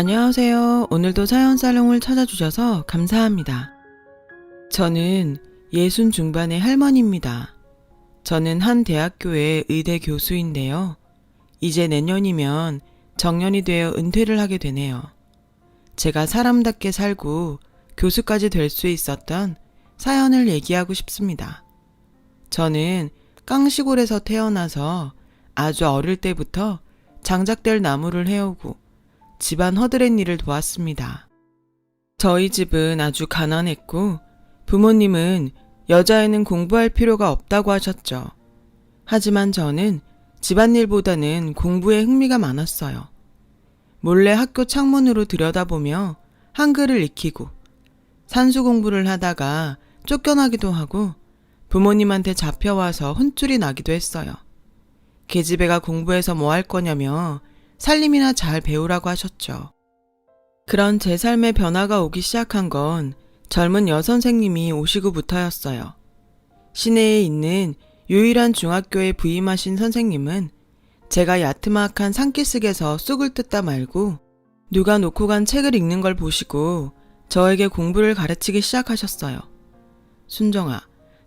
안녕하세요. 오늘도 사연살롱을 찾아주셔서 감사합니다. 저는 60 중반의 할머니입니다. 저는 한 대학교의 의대 교수인데요. 이제 내년이면 정년이 되어 은퇴를 하게 되네요. 제가 사람답게 살고 교수까지 될 수 있었던 사연을 얘기하고 싶습니다. 저는 깡시골에서 태어나서 아주 어릴 때부터 장작될 나무를 해오고 집안 허드렛 일을 도왔습니다. 저희 집은 아주 가난했고 부모님은 여자애는 공부할 필요가 없다고 하셨죠. 하지만 저는 집안일보다는 공부에 흥미가 많았어요. 몰래 학교 창문으로 들여다보며 한글을 익히고 산수 공부를 하다가 쫓겨나기도 하고 부모님한테 잡혀와서 혼쭐이 나기도 했어요. 계집애가 공부해서 뭐 할 거냐며 살림이나 잘 배우라고 하셨죠. 그런 제 삶의 변화가 오기 시작한 건 젊은 여선생님이 오시고부터였어요. 시내에 있는 유일한 중학교에 부임하신 선생님은 제가 야트막한 산기슭에서 쑥을 뜯다 말고 누가 놓고 간 책을 읽는 걸 보시고 저에게 공부를 가르치기 시작하셨어요. 순정아,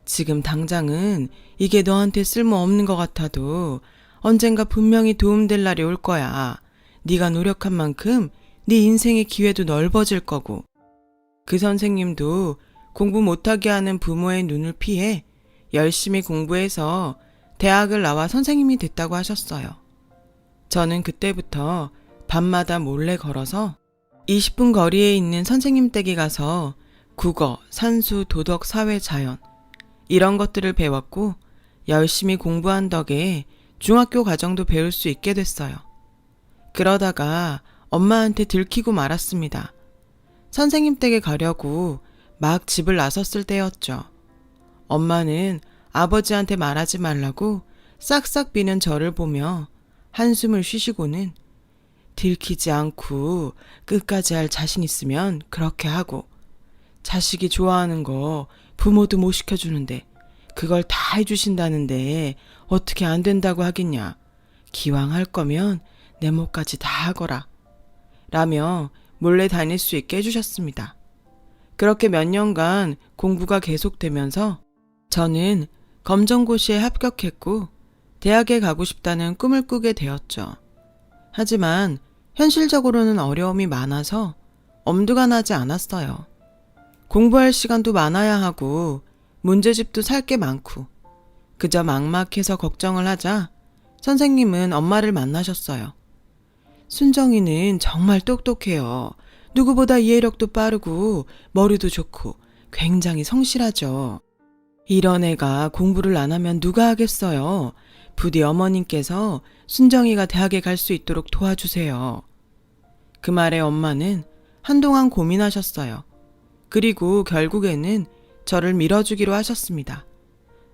지금 당장은 이게 너한테 쓸모없는 것 같아도 언젠가 분명히 도움될 날이 올 거야. 네가 노력한 만큼 네 인생의 기회도 넓어질 거고. 그 선생님도 공부 못하게 하는 부모의 눈을 피해 열심히 공부해서 대학을 나와 선생님이 됐다고 하셨어요. 저는 그때부터 밤마다 몰래 걸어서 20분 거리에 있는 선생님 댁에 가서 국어, 산수, 도덕, 사회, 자연 이런 것들을 배웠고 열심히 공부한 덕에 중학교 과정도 배울 수 있게 됐어요. 그러다가 엄마한테 들키고 말았습니다. 선생님 댁에 가려고 막 집을 나섰을 때였죠. 엄마는 아버지한테 말하지 말라고 싹싹 비는 저를 보며 한숨을 쉬시고는 들키지 않고 끝까지 할 자신 있으면 그렇게 하고 자식이 좋아하는 거 부모도 못 시켜주는데 그걸 다 해주신다는데 어떻게 안 된다고 하겠냐. 기왕 할 거면 내 몫까지 다 하거라. 라며 몰래 다닐 수 있게 해주셨습니다. 그렇게 몇 년간 공부가 계속되면서 저는 검정고시에 합격했고 대학에 가고 싶다는 꿈을 꾸게 되었죠. 하지만 현실적으로는 어려움이 많아서 엄두가 나지 않았어요. 공부할 시간도 많아야 하고 문제집도 살 게 많고 그저 막막해서 걱정을 하자 선생님은 엄마를 만나셨어요. 순정이는 정말 똑똑해요. 누구보다 이해력도 빠르고 머리도 좋고 굉장히 성실하죠. 이런 애가 공부를 안 하면 누가 하겠어요. 부디 어머님께서 순정이가 대학에 갈 수 있도록 도와주세요. 그 말에 엄마는 한동안 고민하셨어요. 그리고 결국에는 저를 밀어주기로 하셨습니다.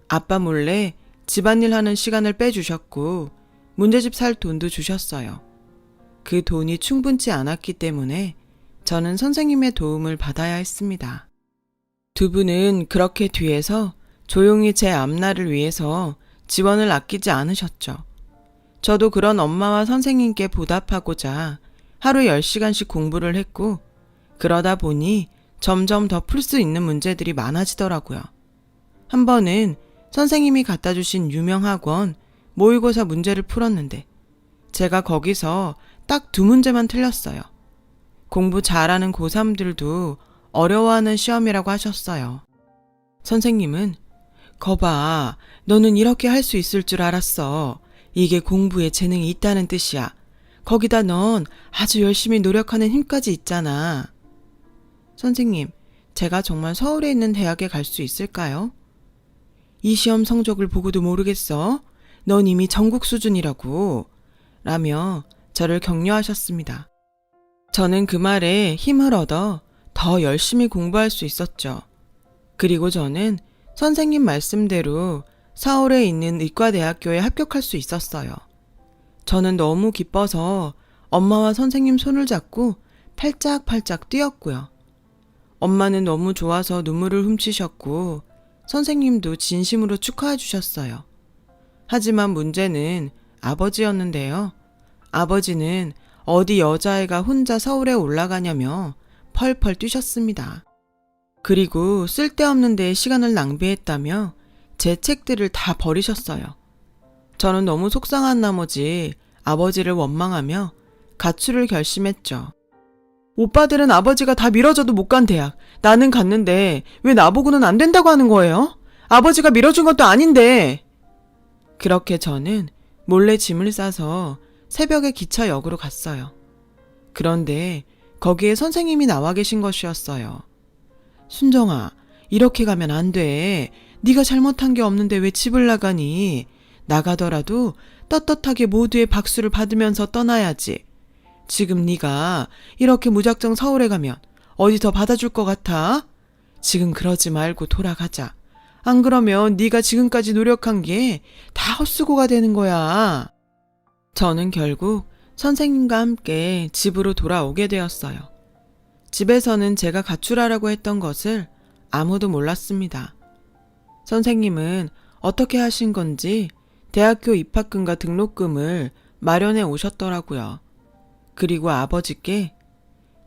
아빠 몰래 집안일 하는 시간을 빼주셨고 문제집 살 돈도 주셨어요. 그 돈이 충분치 않았기 때문에 저는 선생님의 도움을 받아야 했습니다. 두 분은 그렇게 뒤에서 조용히 제 앞날을 위해서 지원을 아끼지 않으셨죠. 저도 그런 엄마와 선생님께 보답하고자 하루 10시간씩 공부를 했고 그러다 보니 점점 더 풀 수 있는 문제들이 많아지더라고요. 한 번은 선생님이 갖다 주신 유명 학원 모의고사 문제를 풀었는데 제가 거기서 딱 2문제만 틀렸어요. 공부 잘하는 고3들도 어려워하는 시험이라고 하셨어요. 선생님은 거봐, 너는 이렇게 할 수 있을 줄 알았어. 이게 공부에 재능이 있다는 뜻이야. 거기다 넌 아주 열심히 노력하는 힘까지 있잖아. 선생님, 제가 정말 서울에 있는 대학에 갈 수 있을까요? 이 시험 성적을 보고도 모르겠어? 넌 이미 전국 수준이라고. 라며 저를 격려하셨습니다. 저는 그 말에 힘을 얻어 더 열심히 공부할 수 있었죠. 그리고 저는 선생님 말씀대로 서울에 있는 의과대학교에 합격할 수 있었어요. 저는 너무 기뻐서 엄마와 선생님 손을 잡고 팔짝팔짝 뛰었고요. 엄마는 너무 좋아서 눈물을 훔치셨고 선생님도 진심으로 축하해 주셨어요. 하지만 문제는 아버지였는데요. 아버지는 어디 여자애가 혼자 서울에 올라가냐며 펄펄 뛰셨습니다. 그리고 쓸데없는 데에 시간을 낭비했다며 제 책들을 다 버리셨어요. 저는 너무 속상한 나머지 아버지를 원망하며 가출을 결심했죠. 오빠들은 아버지가 다 밀어줘도 못 간 대학, 나는 갔는데 왜 나보고는 안 된다고 하는 거예요? 아버지가 밀어준 것도 아닌데. 그렇게 저는 몰래 짐을 싸서 새벽에 기차역으로 갔어요. 그런데 거기에 선생님이 나와 계신 것이었어요. 순정아, 이렇게 가면 안 돼. 네가 잘못한 게 없는데 왜 집을 나가니? 나가더라도 떳떳하게 모두의 박수를 받으면서 떠나야지. 지금 네가 이렇게 무작정 서울에 가면 어디 더 받아줄 것 같아? 지금 그러지 말고 돌아가자. 안 그러면 네가 지금까지 노력한 게 다 헛수고가 되는 거야. 저는 결국 선생님과 함께 집으로 돌아오게 되었어요. 집에서는 제가 가출하라고 했던 것을 아무도 몰랐습니다. 선생님은 어떻게 하신 건지 대학교 입학금과 등록금을 마련해 오셨더라고요. 그리고 아버지께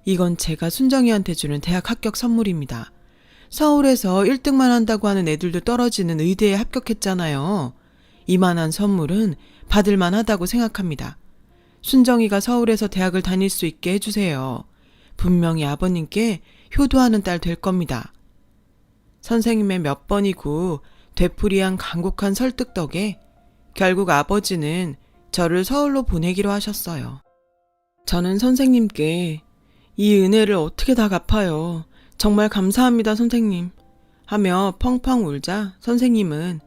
이건 제가 순정이한테 주는 대학 합격 선물입니다. 서울에서 1등만 한다고 하는 애들도 떨어지는 의대에 합격했잖아요. 이만한 선물은 받을만 하다고 생각합니다. 순정이가 서울에서 대학을 다닐 수 있게 해주세요. 분명히 아버님께 효도하는 딸 될 겁니다. 선생님의 몇 번이고 되풀이한 간곡한 설득 덕에 결국 아버지는 저를 서울로 보내기로 하셨어요. 저는 선생님께 이 은혜를 어떻게 다 갚아요. 정말 감사합니다, 선생님. 하며 펑펑 울자 선생님은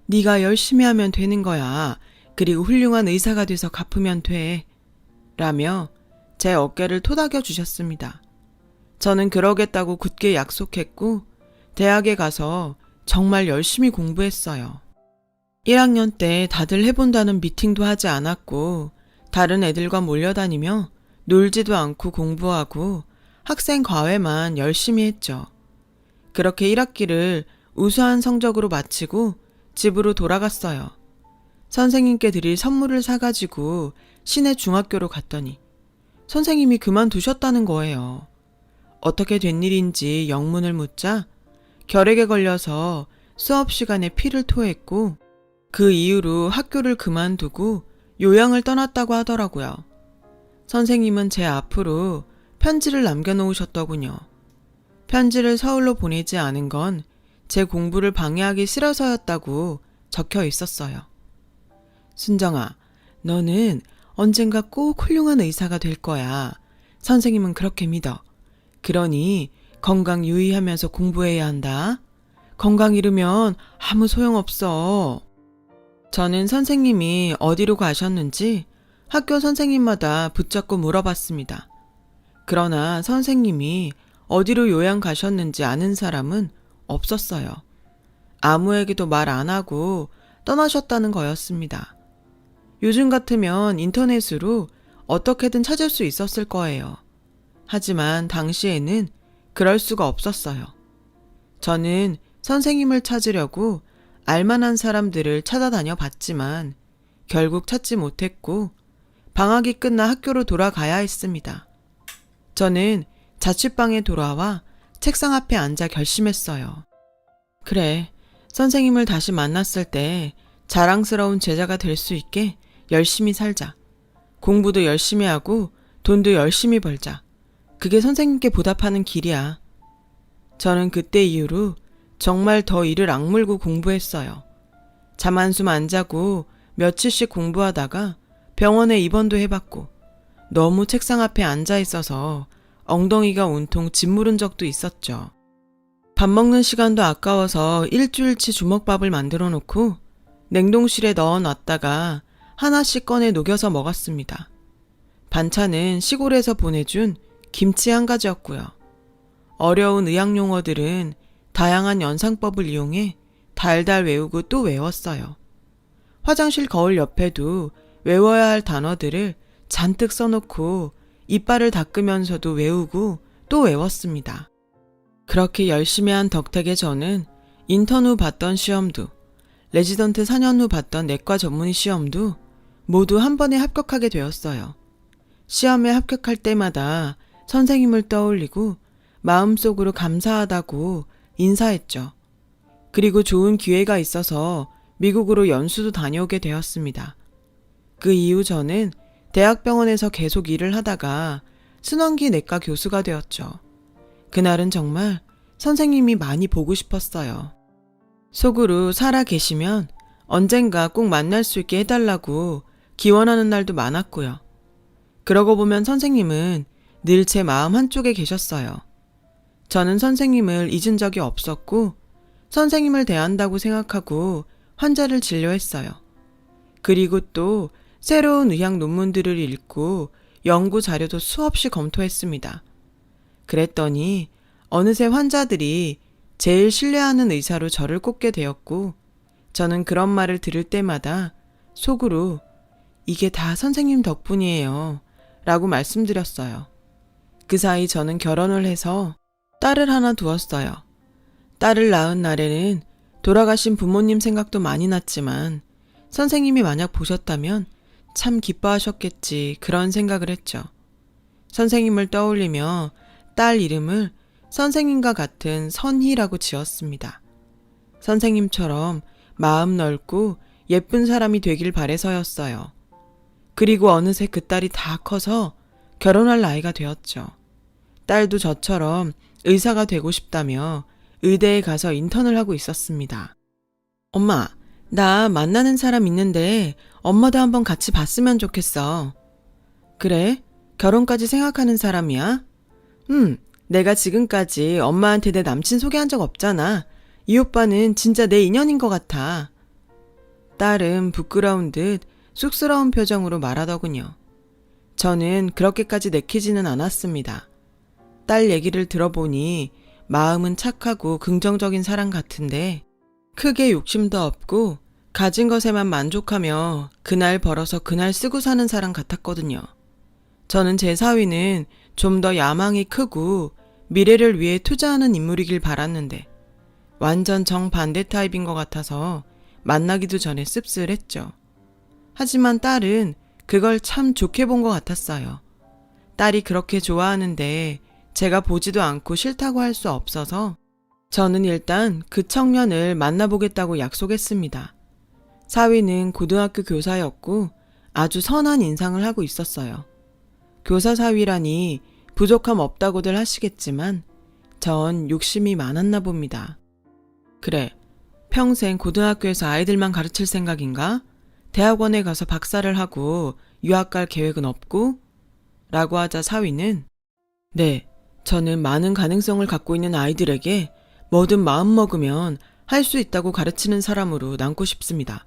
네가 열심히 하면 되는 거야. 그리고 훌륭한 의사가 돼서 갚으면 돼. 라며 제 어깨를 토닥여 주셨습니다. 저는 그러겠다고 굳게 약속했고 대학에 가서 정말 열심히 공부했어요. 1학년 때 다들 해본다는 미팅도 하지 않았고 다른 애들과 몰려다니며 놀지도 않고 공부하고 학생 과외만 열심히 했죠. 그렇게 1학기를 우수한 성적으로 마치고 집으로 돌아갔어요. 선생님께 드릴 선물을 사가지고 시내 중학교로 갔더니 선생님이 그만두셨다는 거예요. 어떻게 된 일인지 영문을 묻자 결핵에 걸려서 수업 시간에 피를 토했고 그 이후로 학교를 그만두고 요양을 떠났다고 하더라고요. 선생님은 제 앞으로 편지를 남겨놓으셨더군요. 편지를 서울로 보내지 않은 건 제 공부를 방해하기 싫어서였다고 적혀 있었어요. 순정아, 너는 언젠가 꼭 훌륭한 의사가 될 거야. 선생님은 그렇게 믿어. 그러니 건강 유의하면서 공부해야 한다. 건강 잃으면 아무 소용없어. 저는 선생님이 어디로 가셨는지 학교 선생님마다 붙잡고 물어봤습니다. 그러나 선생님이 어디로 요양 가셨는지 아는 사람은 없었어요. 아무에게도 말 안 하고 떠나셨다는 거였습니다. 요즘 같으면 인터넷으로 어떻게든 찾을 수 있었을 거예요. 하지만 당시에는 그럴 수가 없었어요. 저는 선생님을 찾으려고 알만한 사람들을 찾아다녀 봤지만 결국 찾지 못했고 방학이 끝나 학교로 돌아가야 했습니다. 저는 자취방에 돌아와 책상 앞에 앉아 결심했어요. 그래, 선생님을 다시 만났을 때 자랑스러운 제자가 될 수 있게 열심히 살자. 공부도 열심히 하고 돈도 열심히 벌자. 그게 선생님께 보답하는 길이야. 저는 그때 이후로 정말 더 이를 악물고 공부했어요. 잠 한숨 안 자고 며칠씩 공부하다가 병원에 입원도 해봤고 너무 책상 앞에 앉아 있어서 엉덩이가 온통 짓무른 적도 있었죠. 밥 먹는 시간도 아까워서 일주일치 주먹밥을 만들어 놓고 냉동실에 넣어 놨다가 하나씩 꺼내 녹여서 먹었습니다. 반찬은 시골에서 보내준 김치 한 가지였고요. 어려운 의학 용어들은 다양한 연상법을 이용해 달달 외우고 또 외웠어요. 화장실 거울 옆에도 외워야 할 단어들을 잔뜩 써놓고 이빨을 닦으면서도 외우고 또 외웠습니다. 그렇게 열심히 한 덕택에 저는 인턴 후 봤던 시험도 레지던트 4년 후 봤던 내과 전문의 시험도 모두 한 번에 합격하게 되었어요. 시험에 합격할 때마다 선생님을 떠올리고 마음속으로 감사하다고 인사했죠. 그리고 좋은 기회가 있어서 미국으로 연수도 다녀오게 되었습니다. 그 이후 저는 대학병원에서 계속 일을 하다가 순환기 내과 교수가 되었죠. 그날은 정말 선생님이 많이 보고 싶었어요. 속으로 살아 계시면 언젠가 꼭 만날 수 있게 해달라고 기원하는 날도 많았고요. 그러고 보면 선생님은 늘 제 마음 한쪽에 계셨어요. 저는 선생님을 잊은 적이 없었고 선생님을 대한다고 생각하고 환자를 진료했어요. 그리고 또 새로운 의학 논문들을 읽고 연구 자료도 수없이 검토했습니다. 그랬더니 어느새 환자들이 제일 신뢰하는 의사로 저를 꼽게 되었고 저는 그런 말을 들을 때마다 속으로 이게 다 선생님 덕분이에요 라고 말씀드렸어요. 그 사이 저는 결혼을 해서 딸을 하나 두었어요. 딸을 낳은 날에는 돌아가신 부모님 생각도 많이 났지만 선생님이 만약 보셨다면 참 기뻐하셨겠지 그런 생각을 했죠. 선생님을 떠올리며 딸 이름을 선생님과 같은 선희라고 지었습니다. 선생님처럼 마음 넓고 예쁜 사람이 되길 바래서였어요. 그리고 어느새 그 딸이 다 커서 결혼할 나이가 되었죠. 딸도 저처럼 의사가 되고 싶다며 의대에 가서 인턴을 하고 있었습니다. 엄마, 나 만나는 사람 있는데 엄마도 한번 같이 봤으면 좋겠어. 그래? 결혼까지 생각하는 사람이야? 내가 지금까지 엄마한테 내 남친 소개한 적 없잖아. 이 오빠는 진짜 내 인연인 것 같아. 딸은 부끄러운 듯 쑥스러운 표정으로 말하더군요. 저는 그렇게까지 내키지는 않았습니다. 딸 얘기를 들어보니 마음은 착하고 긍정적인 사람 같은데 크게 욕심도 없고 가진 것에만 만족하며 그날 벌어서 그날 쓰고 사는 사람 같았거든요. 저는 제 사위는 좀 더 야망이 크고 미래를 위해 투자하는 인물이길 바랐는데 완전 정반대 타입인 것 같아서 만나기도 전에 씁쓸했죠. 하지만 딸은 그걸 참 좋게 본 것 같았어요. 딸이 그렇게 좋아하는데 제가 보지도 않고 싫다고 할 수 없어서 저는 일단 그 청년을 만나보겠다고 약속했습니다. 사위는 고등학교 교사였고 아주 선한 인상을 하고 있었어요. 교사 사위라니 부족함 없다고들 하시겠지만 전 욕심이 많았나 봅니다. 그래, 평생 고등학교에서 아이들만 가르칠 생각인가? 대학원에 가서 박사를 하고 유학 갈 계획은 없고? 라고 하자 사위는 네, 저는 많은 가능성을 갖고 있는 아이들에게 뭐든 마음먹으면 할 수 있다고 가르치는 사람으로 남고 싶습니다.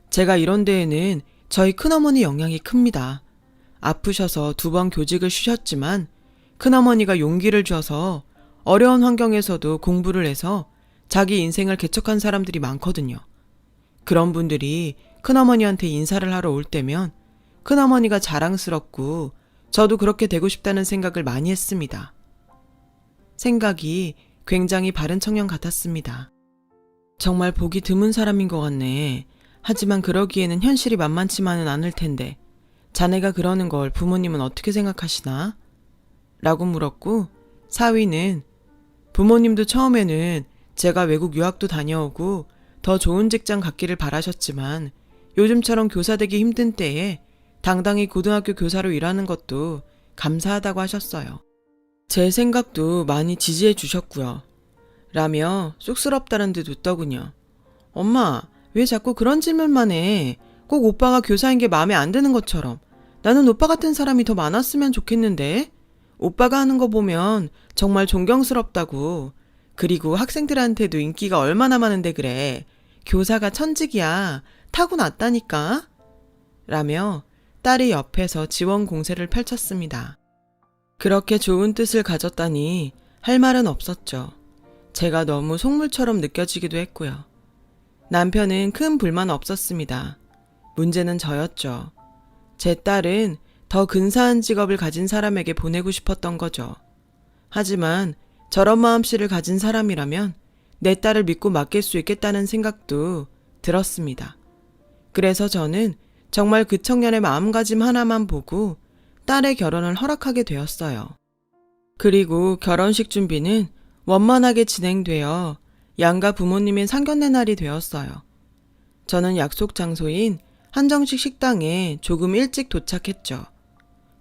제가 이런 데에는 저희 큰어머니 영향이 큽니다. 아프셔서 2번 교직을 쉬셨지만 큰어머니가 용기를 줘서 어려운 환경에서도 공부를 해서 자기 인생을 개척한 사람들이 많거든요. 그런 분들이 큰어머니한테 인사를 하러 올 때면 큰어머니가 자랑스럽고 저도 그렇게 되고 싶다는 생각을 많이 했습니다. 생각이 굉장히 바른 청년 같았습니다. 정말 보기 드문 사람인 것 같네. 하지만 그러기에는 현실이 만만치만은 않을 텐데 자네가 그러는 걸 부모님은 어떻게 생각하시나? 라고 물었고 사위는 부모님도 처음에는 제가 외국 유학도 다녀오고 더 좋은 직장 갖기를 바라셨지만 요즘처럼 교사 되기 힘든 때에 당당히 고등학교 교사로 일하는 것도 감사하다고 하셨어요. 제 생각도 많이 지지해 주셨고요. 라며 쑥스럽다는 듯 웃더군요. 엄마, 왜 자꾸 그런 질문만 해? 꼭 오빠가 교사인 게 마음에 안 드는 것처럼. 나는 오빠 같은 사람이 더 많았으면 좋겠는데? 오빠가 하는 거 보면 정말 존경스럽다고. 그리고 학생들한테도 인기가 얼마나 많은데 그래. 교사가 천직이야. 타고났다니까. 라며 딸이 옆에서 지원 공세를 펼쳤습니다. 그렇게 좋은 뜻을 가졌다니 할 말은 없었죠. 제가 너무 속물처럼 느껴지기도 했고요. 남편은 큰 불만 없었습니다. 문제는 저였죠. 제 딸은 더 근사한 직업을 가진 사람에게 보내고 싶었던 거죠. 하지만 저런 마음씨를 가진 사람이라면 내 딸을 믿고 맡길 수 있겠다는 생각도 들었습니다. 그래서 저는 정말 그 청년의 마음가짐 하나만 보고 딸의 결혼을 허락하게 되었어요. 그리고 결혼식 준비는 원만하게 진행되어 양가 부모님의 상견례 날이 되었어요. 저는 약속 장소인 한정식 식당에 조금 일찍 도착했죠.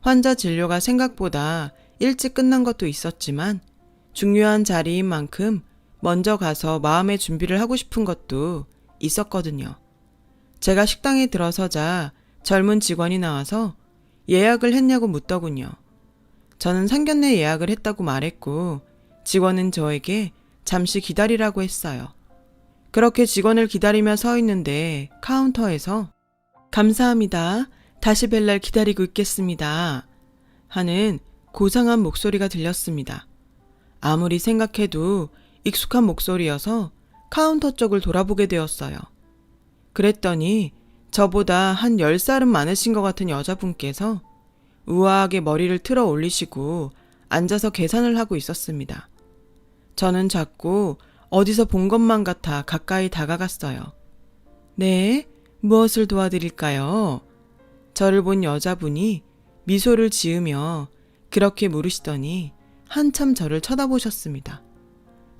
환자 진료가 생각보다 일찍 끝난 것도 있었지만 중요한 자리인 만큼 먼저 가서 마음의 준비를 하고 싶은 것도 있었거든요. 제가 식당에 들어서자 젊은 직원이 나와서 예약을 했냐고 묻더군요. 저는 상견례 예약을 했다고 말했고 직원은 저에게 잠시 기다리라고 했어요. 그렇게 직원을 기다리며 서 있는데 카운터에서 감사합니다. 다시 뵐 날 기다리고 있겠습니다. 하는 고상한 목소리가 들렸습니다. 아무리 생각해도 익숙한 목소리여서 카운터 쪽을 돌아보게 되었어요. 그랬더니 저보다 한 10살은 많으신 것 같은 여자분께서 우아하게 머리를 틀어 올리시고 앉아서 계산을 하고 있었습니다. 저는 자꾸 어디서 본 것만 같아 가까이 다가갔어요. 네, 무엇을 도와드릴까요? 저를 본 여자분이 미소를 지으며 그렇게 물으시더니 한참 저를 쳐다보셨습니다.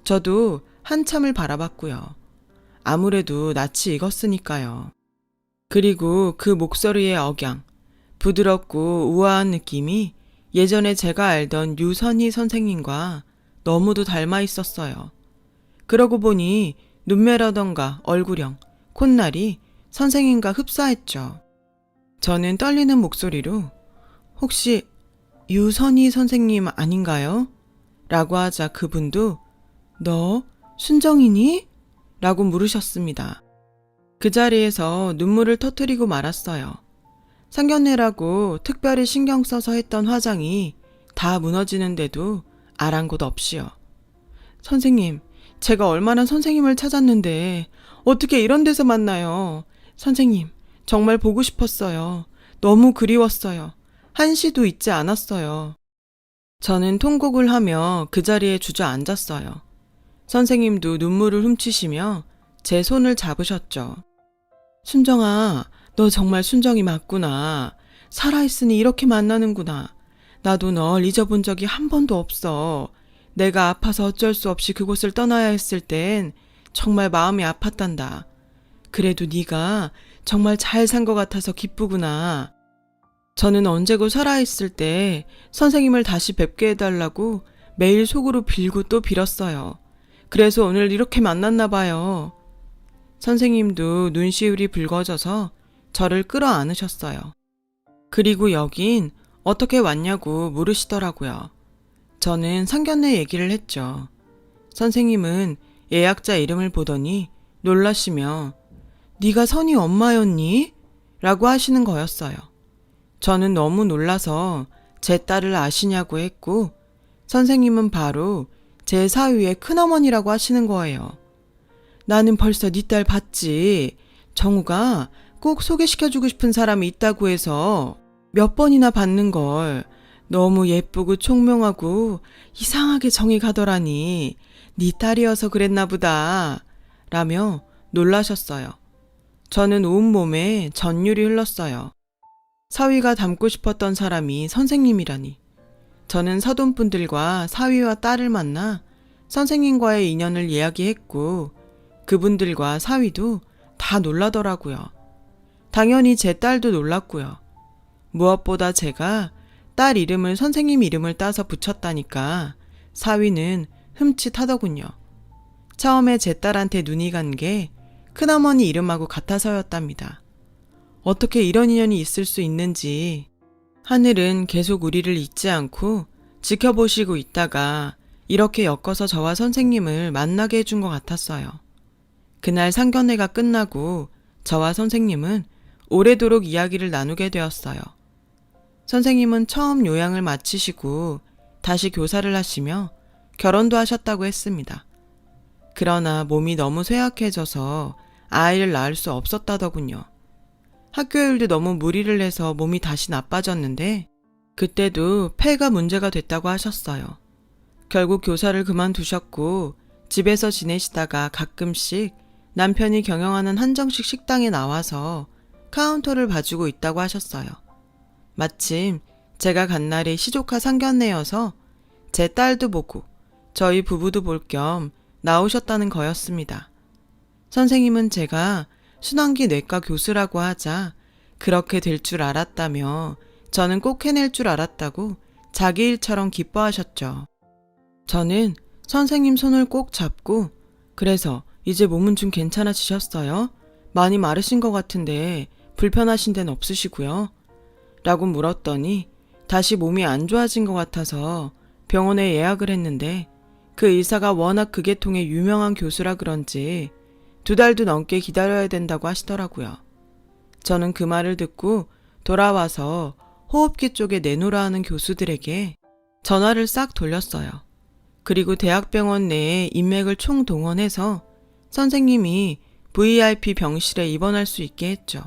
저도 한참을 바라봤고요. 아무래도 낯이 익었으니까요. 그리고 그 목소리의 억양, 부드럽고 우아한 느낌이 예전에 제가 알던 유선희 선생님과 너무도 닮아 있었어요. 그러고 보니 눈매라던가 얼굴형, 콧날이 선생님과 흡사했죠. 저는 떨리는 목소리로 혹시 유선희 선생님 아닌가요? 라고 하자 그분도 너 순정이니? 라고 물으셨습니다. 그 자리에서 눈물을 터뜨리고 말았어요. 상견례라고 특별히 신경 써서 했던 화장이 다 무너지는데도 아랑곳 없이요. 선생님, 제가 얼마나 선생님을 찾았는데 어떻게 이런 데서 만나요? 선생님, 정말 보고 싶었어요. 너무 그리웠어요. 한시도 잊지 않았어요. 저는 통곡을 하며 그 자리에 주저앉았어요. 선생님도 눈물을 훔치시며 제 손을 잡으셨죠. 순정아, 너 정말 순정이 맞구나. 살아있으니 이렇게 만나는구나. 나도 널 잊어본 적이 한 번도 없어. 내가 아파서 어쩔 수 없이 그곳을 떠나야 했을 땐 정말 마음이 아팠단다. 그래도 네가 정말 잘 산 것 같아서 기쁘구나. 저는 언제고 살아있을 때 선생님을 다시 뵙게 해달라고 매일 속으로 빌고 또 빌었어요. 그래서 오늘 이렇게 만났나 봐요. 선생님도 눈시울이 붉어져서 저를 끌어안으셨어요. 그리고 여긴 어떻게 왔냐고 물으시더라고요. 저는 상견례 얘기를 했죠. 선생님은 예약자 이름을 보더니 놀라시며 네가 선희 엄마였니? 라고 하시는 거였어요. 저는 너무 놀라서 제 딸을 아시냐고 했고 선생님은 바로 제 사위의 큰어머니라고 하시는 거예요. 나는 벌써 네 딸 봤지. 정우가 꼭 소개시켜주고 싶은 사람이 있다고 해서 몇 번이나 봤는걸. 너무 예쁘고 총명하고 이상하게 정이 가더라니. 네 딸이어서 그랬나 보다. 라며 놀라셨어요. 저는 온몸에 전율이 흘렀어요. 사위가 닮고 싶었던 사람이 선생님이라니. 저는 서돈분들과 사위와 딸을 만나 선생님과의 인연을 이야기했고 그분들과 사위도 다 놀라더라고요. 당연히 제 딸도 놀랐고요. 무엇보다 제가 딸 이름을 선생님 이름을 따서 붙였다니까 사위는 흠칫하더군요. 처음에 제 딸한테 눈이 간 게 큰어머니 이름하고 같아서였답니다. 어떻게 이런 인연이 있을 수 있는지 하늘은 계속 우리를 잊지 않고 지켜보시고 있다가 이렇게 엮어서 저와 선생님을 만나게 해준 것 같았어요. 그날 상견례가 끝나고 저와 선생님은 오래도록 이야기를 나누게 되었어요. 선생님은 처음 요양을 마치시고 다시 교사를 하시며 결혼도 하셨다고 했습니다. 그러나 몸이 너무 쇠약해져서 아이를 낳을 수 없었다더군요. 학교 일도 너무 무리를 해서 몸이 다시 나빠졌는데 그때도 폐가 문제가 됐다고 하셨어요. 결국 교사를 그만두셨고 집에서 지내시다가 가끔씩 남편이 경영하는 한정식 식당에 나와서 카운터를 봐주고 있다고 하셨어요. 마침 제가 간 날이 시조카 상견례여서 제 딸도 보고 저희 부부도 볼 겸 나오셨다는 거였습니다. 선생님은 제가 순환기 뇌과 교수라고 하자 그렇게 될 줄 알았다며 저는 꼭 해낼 줄 알았다고 자기 일처럼 기뻐하셨죠. 저는 선생님 손을 꼭 잡고 그래서 이제 몸은 좀 괜찮아지셨어요? 많이 마르신 것 같은데 불편하신 데는 없으시고요? 라고 물었더니 다시 몸이 안 좋아진 것 같아서 병원에 예약을 했는데 그 의사가 워낙 그 계통의 유명한 교수라 그런지 2달도 넘게 기다려야 된다고 하시더라고요. 저는 그 말을 듣고 돌아와서 호흡기 쪽에 내놓으라 하는 교수들에게 전화를 싹 돌렸어요. 그리고 대학병원 내에 인맥을 총동원해서 선생님이 VIP 병실에 입원할 수 있게 했죠.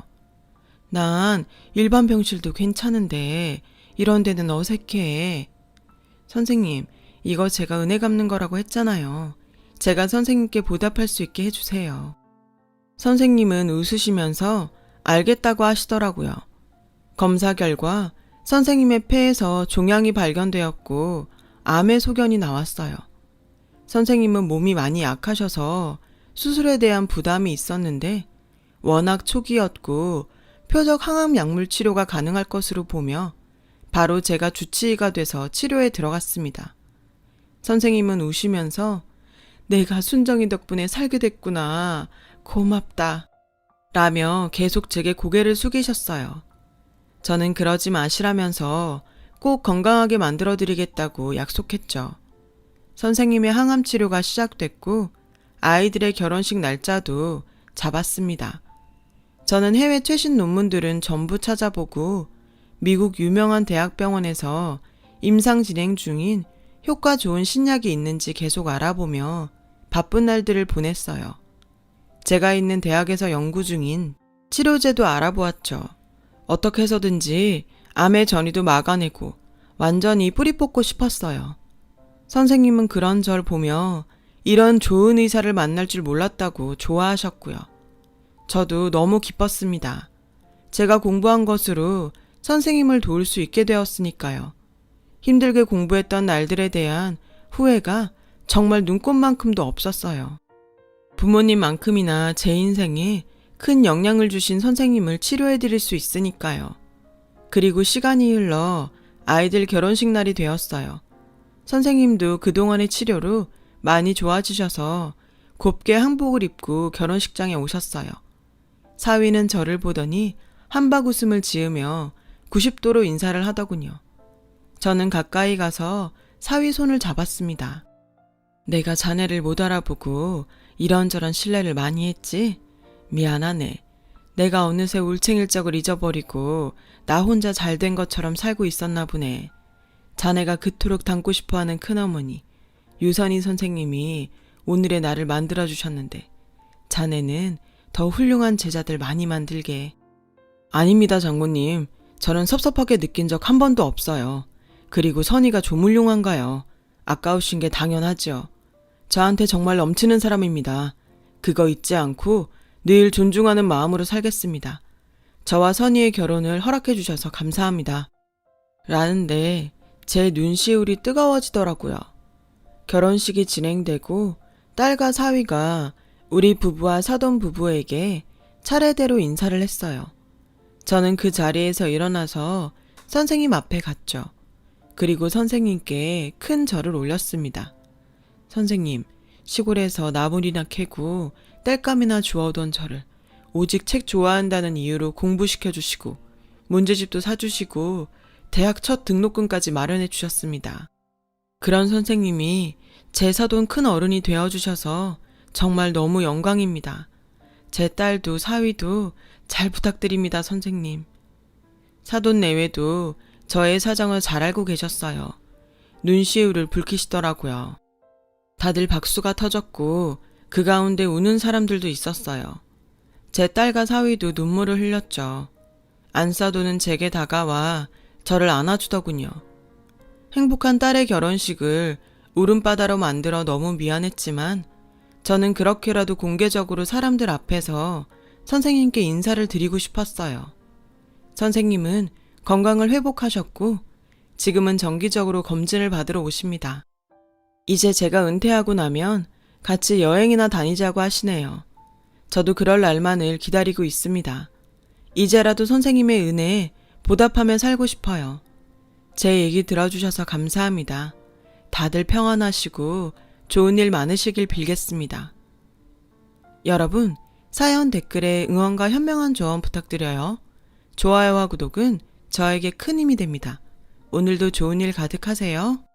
난 일반 병실도 괜찮은데 이런 데는 어색해. 선생님, 이거 제가 은혜 갚는 거라고 했잖아요. 제가 선생님께 보답할 수 있게 해주세요. 선생님은 웃으시면서 알겠다고 하시더라고요. 검사 결과 선생님의 폐에서 종양이 발견되었고 암의 소견이 나왔어요. 선생님은 몸이 많이 약하셔서 수술에 대한 부담이 있었는데 워낙 초기였고 표적 항암 약물 치료가 가능할 것으로 보며 바로 제가 주치의가 돼서 치료에 들어갔습니다. 선생님은 우시면서 내가 순정이 덕분에 살게 됐구나. 고맙다. 라며 계속 제게 고개를 숙이셨어요. 저는 그러지 마시라면서 꼭 건강하게 만들어드리겠다고 약속했죠. 선생님의 항암 치료가 시작됐고 아이들의 결혼식 날짜도 잡았습니다. 저는 해외 최신 논문들은 전부 찾아보고 미국 유명한 대학병원에서 임상 진행 중인 효과 좋은 신약이 있는지 계속 알아보며 바쁜 날들을 보냈어요. 제가 있는 대학에서 연구 중인 치료제도 알아보았죠. 어떻게 해서든지 암의 전이도 막아내고 완전히 뿌리 뽑고 싶었어요. 선생님은 그런 절 보며 이런 좋은 의사를 만날 줄 몰랐다고 좋아하셨고요. 저도 너무 기뻤습니다. 제가 공부한 것으로 선생님을 도울 수 있게 되었으니까요. 힘들게 공부했던 날들에 대한 후회가 정말 눈꼽만큼도 없었어요. 부모님만큼이나 제 인생에 큰 영향을 주신 선생님을 치료해드릴 수 있으니까요. 그리고 시간이 흘러 아이들 결혼식 날이 되었어요. 선생님도 그동안의 치료로 많이 좋아지셔서 곱게 한복을 입고 결혼식장에 오셨어요. 사위는 저를 보더니 한박 웃음을 지으며 90도로 인사를 하더군요. 저는 가까이 가서 사위 손을 잡았습니다. 내가 자네를 못 알아보고 이런저런 실례를 많이 했지? 미안하네. 내가 어느새 울챙일적을 잊어버리고 나 혼자 잘된 것처럼 살고 있었나 보네. 자네가 그토록 닮고 싶어하는 큰어머니 유선희 선생님이 오늘의 나를 만들어주셨는데 자네는 더 훌륭한 제자들 많이 만들게. 아닙니다, 장모님. 저는 섭섭하게 느낀 적 한 번도 없어요. 그리고 선희가 좀 훌륭한가요? 아까우신 게 당연하죠. 저한테 정말 넘치는 사람입니다. 그거 잊지 않고 늘 존중하는 마음으로 살겠습니다. 저와 선희의 결혼을 허락해 주셔서 감사합니다. 라는데 제 눈시울이 뜨거워지더라고요. 결혼식이 진행되고 딸과 사위가 우리 부부와 사돈 부부에게 차례대로 인사를 했어요. 저는 그 자리에서 일어나서 선생님 앞에 갔죠. 그리고 선생님께 큰 절을 올렸습니다. 선생님, 시골에서 나물이나 캐고 땔감이나 주워오던 저를 오직 책 좋아한다는 이유로 공부시켜주시고 문제집도 사주시고 대학 첫 등록금까지 마련해 주셨습니다. 그런 선생님이 제 사돈 큰 어른이 되어주셔서 정말 너무 영광입니다. 제 딸도 사위도 잘 부탁드립니다, 선생님. 사돈 내외도 저의 사정을 잘 알고 계셨어요. 눈시울을 붉히시더라고요. 다들 박수가 터졌고 그 가운데 우는 사람들도 있었어요. 제 딸과 사위도 눈물을 흘렸죠. 안사돈은 제게 다가와 저를 안아주더군요. 행복한 딸의 결혼식을 울음바다로 만들어 너무 미안했지만 저는 그렇게라도 공개적으로 사람들 앞에서 선생님께 인사를 드리고 싶었어요. 선생님은 건강을 회복하셨고 지금은 정기적으로 검진을 받으러 오십니다. 이제 제가 은퇴하고 나면 같이 여행이나 다니자고 하시네요. 저도 그럴 날만을 기다리고 있습니다. 이제라도 선생님의 은혜에 보답하며 살고 싶어요. 제 얘기 들어주셔서 감사합니다. 다들 평안하시고 좋은 일 많으시길 빌겠습니다. 여러분, 사연 댓글에 응원과 현명한 조언 부탁드려요. 좋아요와 구독은 저에게 큰 힘이 됩니다. 오늘도 좋은 일 가득하세요.